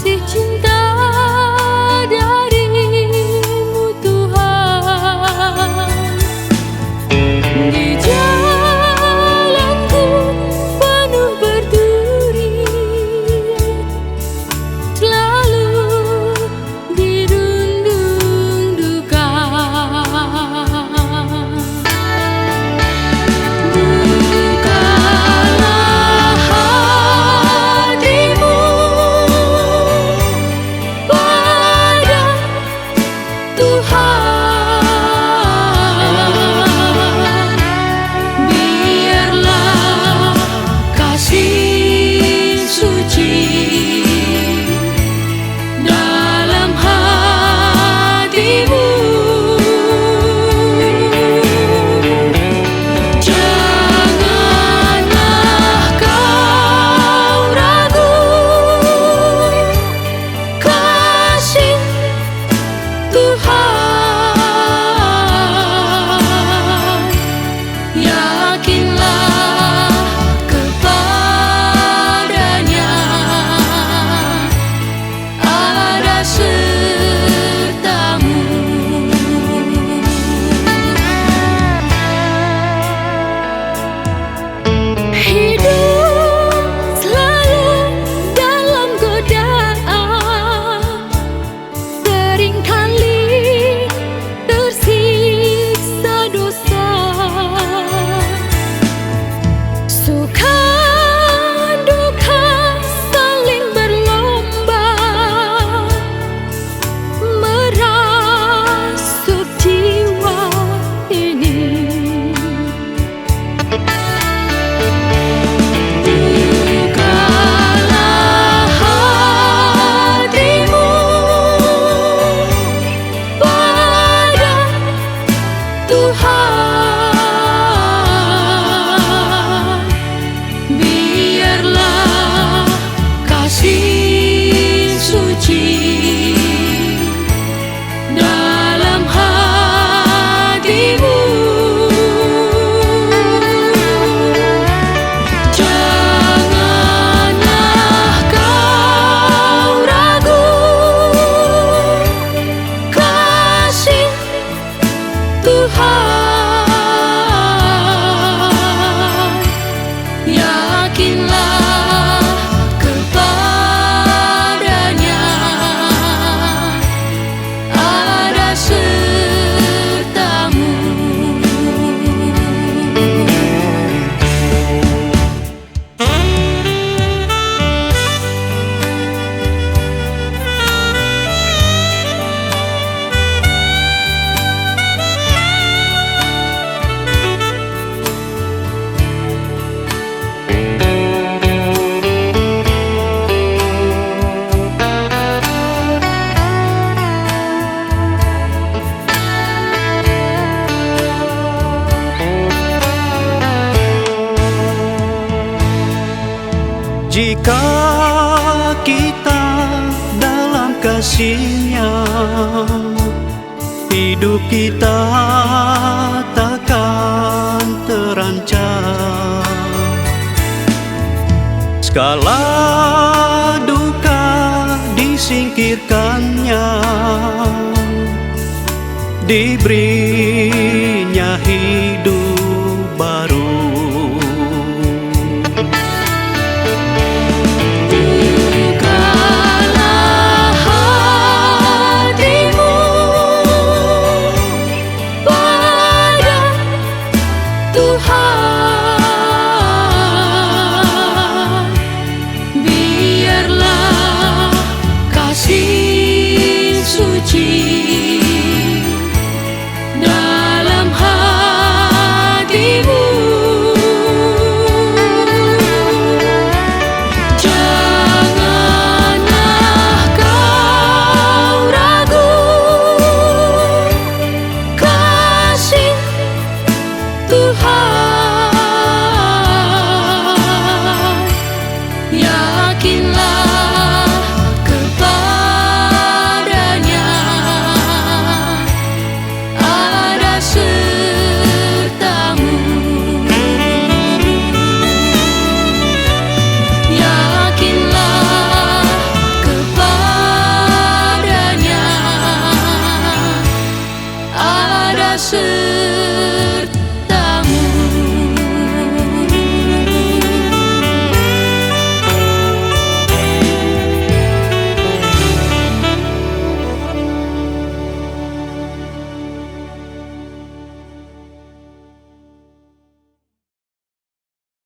kasih cinta darimu Tuhan. Di jalanku penuh berduri, selalu dirundung duka. Bukalah hatimu pada Tuhan. Biarlah kasih suci dalam hatimu. Janganlah kau ragu, kasih Tuhan. Yakinlah kepadanya, ada sertamu. Hidup selalu dalam godaan, seringkali tersiksa dosa. Suka duka saling berlomba, merasuk jiwa ini. Bukalah hatimu pada Tuhan. Biarlah kasih suci dalam hatimu. Janganlah kau ragu, kasih Tuhan. Yakinlah kepadanya, ada sertamu. Jika kita dalam kasih-Nya, hidup kita takkan terancam. Segala duka disingkirkannya, diberinya hidup baru. Bukalah hatimu pada Tuhan. Biarlah kasih suci